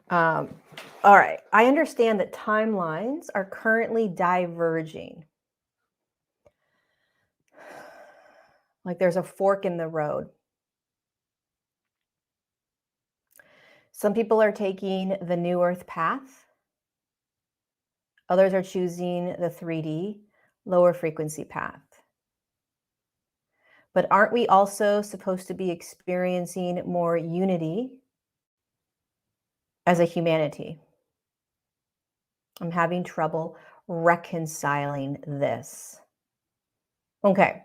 Um, all right. I understand that timelines are currently diverging. Like there's a fork in the road. Some people are taking the New Earth path. Others are choosing the 3D, lower frequency path. But aren't we also supposed to be experiencing more unity as a humanity? I'm having trouble reconciling this. Okay.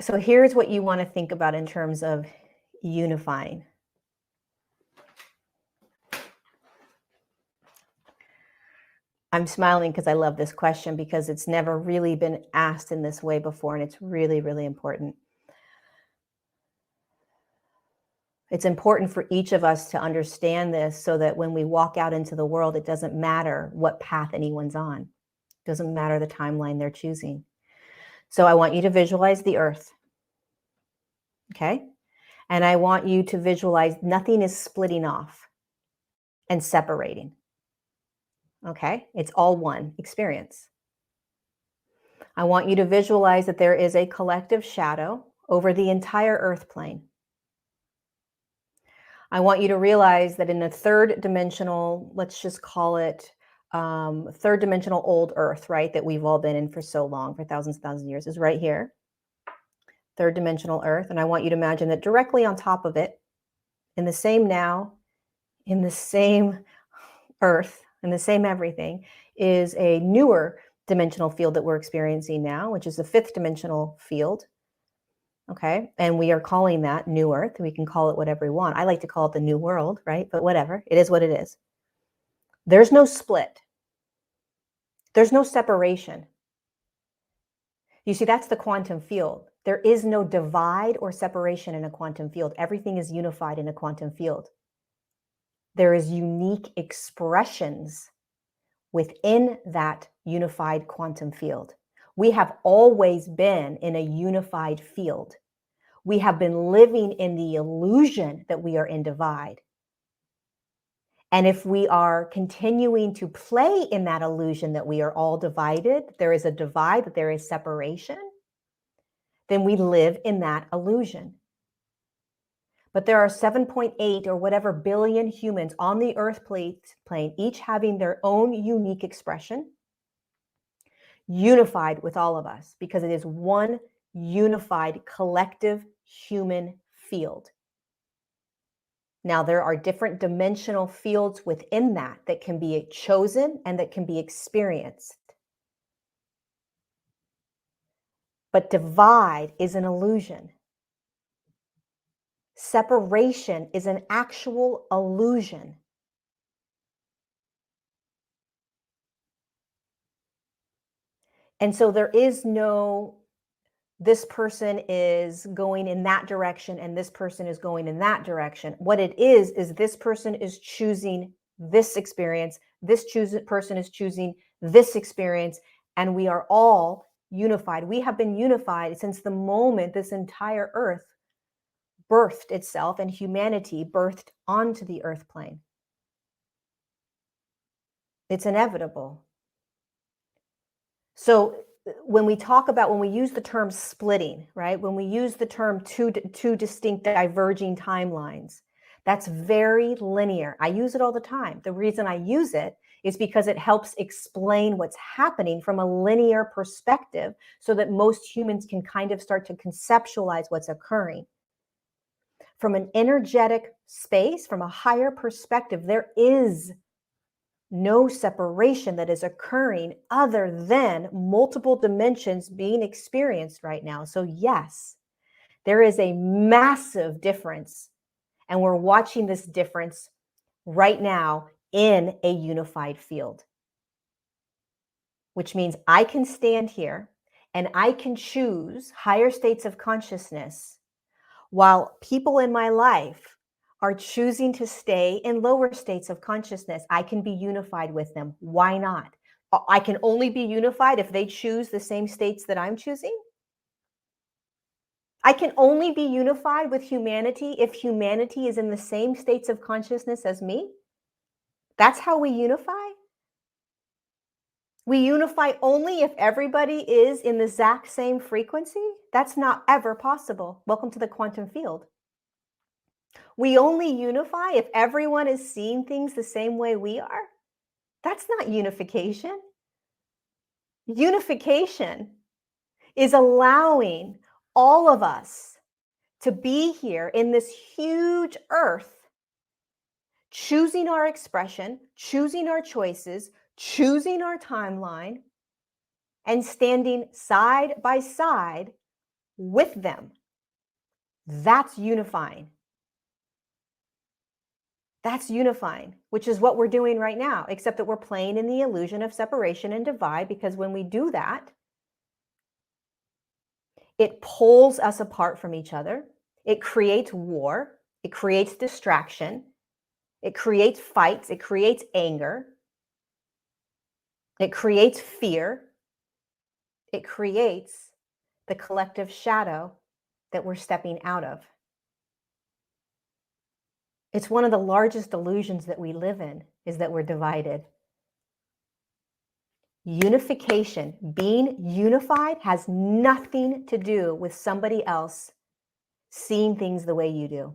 So here's what you want to think about in terms of unifying. I'm smiling because I love this question because it's never really been asked in this way before, and it's really, really important. It's important for each of us to understand this so that when we walk out into the world, it doesn't matter what path anyone's on. It doesn't matter the timeline they're choosing. So I want you to visualize the earth. Okay? And I want you to visualize nothing is splitting off and separating. Okay? It's all one experience. I want you to visualize that there is a collective shadow over the entire earth plane. I want you to realize that in a third dimensional, let's just call it third dimensional old earth, right? That we've all been in for so long, for thousands and thousands of years, is right here. Third dimensional earth. And I want you to imagine that directly on top of it, in the same now, in the same earth, in the same everything, is a newer dimensional field that we're experiencing now, which is the fifth dimensional field. Okay. And we are calling that New Earth. We can call it whatever we want. I like to call it the New World, right? But whatever. It is what it is. There's no split. There's no separation. You see, that's the quantum field. There is no divide or separation in a quantum field. Everything is unified in a quantum field. There is unique expressions within that unified quantum field. We have always been in a unified field. We have been living in the illusion that we are in divide. And if we are continuing to play in that illusion that we are all divided, there is a divide, that there is separation, then we live in that illusion. But there are 7.8 or whatever billion humans on the earth plane, each having their own unique expression, unified with all of us, because it is one unified collective human field. Now, there are different dimensional fields within that can be chosen and that can be experienced. But divide is an illusion. Separation is an actual illusion. And so there is no, this person is going in that direction and this person is going in that direction. What it is this person is choosing this experience, person is choosing this experience, and we are all unified. We have been unified since the moment this entire earth birthed itself and humanity birthed onto the earth plane. It's inevitable. So when we use the term splitting, right? When we use the term two distinct diverging timelines, that's very linear. I use it all the time. The reason I use it is because it helps explain what's happening from a linear perspective so that most humans can kind of start to conceptualize what's occurring. From an energetic space, from a higher perspective, there is no separation that is occurring other than multiple dimensions being experienced right now. So yes, there is a massive difference, and we're watching this difference right now in a unified field, which means I can stand here and I can choose higher states of consciousness while people in my life are choosing to stay in lower states of consciousness. I can be unified with them. Why not? I can only be unified if they choose the same states that I'm choosing. I can only be unified with humanity if humanity is in the same states of consciousness as me. That's how we unify. We unify only if everybody is in the exact same frequency. That's not ever possible. Welcome to the quantum field. We only unify if everyone is seeing things the same way we are. That's not unification. Unification is allowing all of us to be here in this huge earth, choosing our expression, choosing our choices, choosing our timeline, and standing side by side with them. That's unifying. That's unifying, which is what we're doing right now, except that we're playing in the illusion of separation and divide, because when we do that, it pulls us apart from each other. It creates war. It creates distraction. It creates fights. It creates anger. It creates fear. It creates the collective shadow that we're stepping out of. It's one of the largest illusions that we live in, is that we're divided. Unification, being unified, has nothing to do with somebody else seeing things the way you do.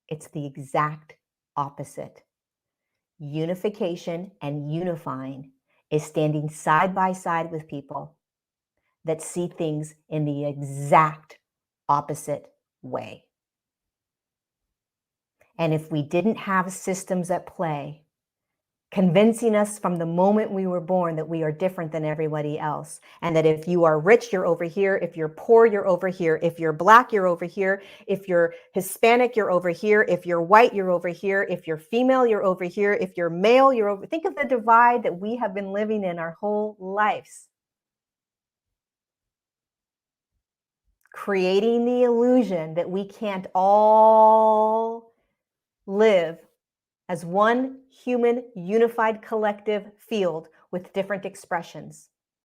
It's the exact opposite. Unification and unifying is standing side by side with people that see things in the exact opposite way. And if we didn't have systems at play convincing us from the moment we were born that we are different than everybody else, and that if you are rich, you're over here, if you're poor, you're over here, if you're Black, you're over here, if you're Hispanic, you're over here, if you're white, you're over here, if you're female, you're over here, if you're male, you're over. Think of the divide that we have been living in our whole lives, creating the illusion that we can't all live as one human unified collective field with different expressions.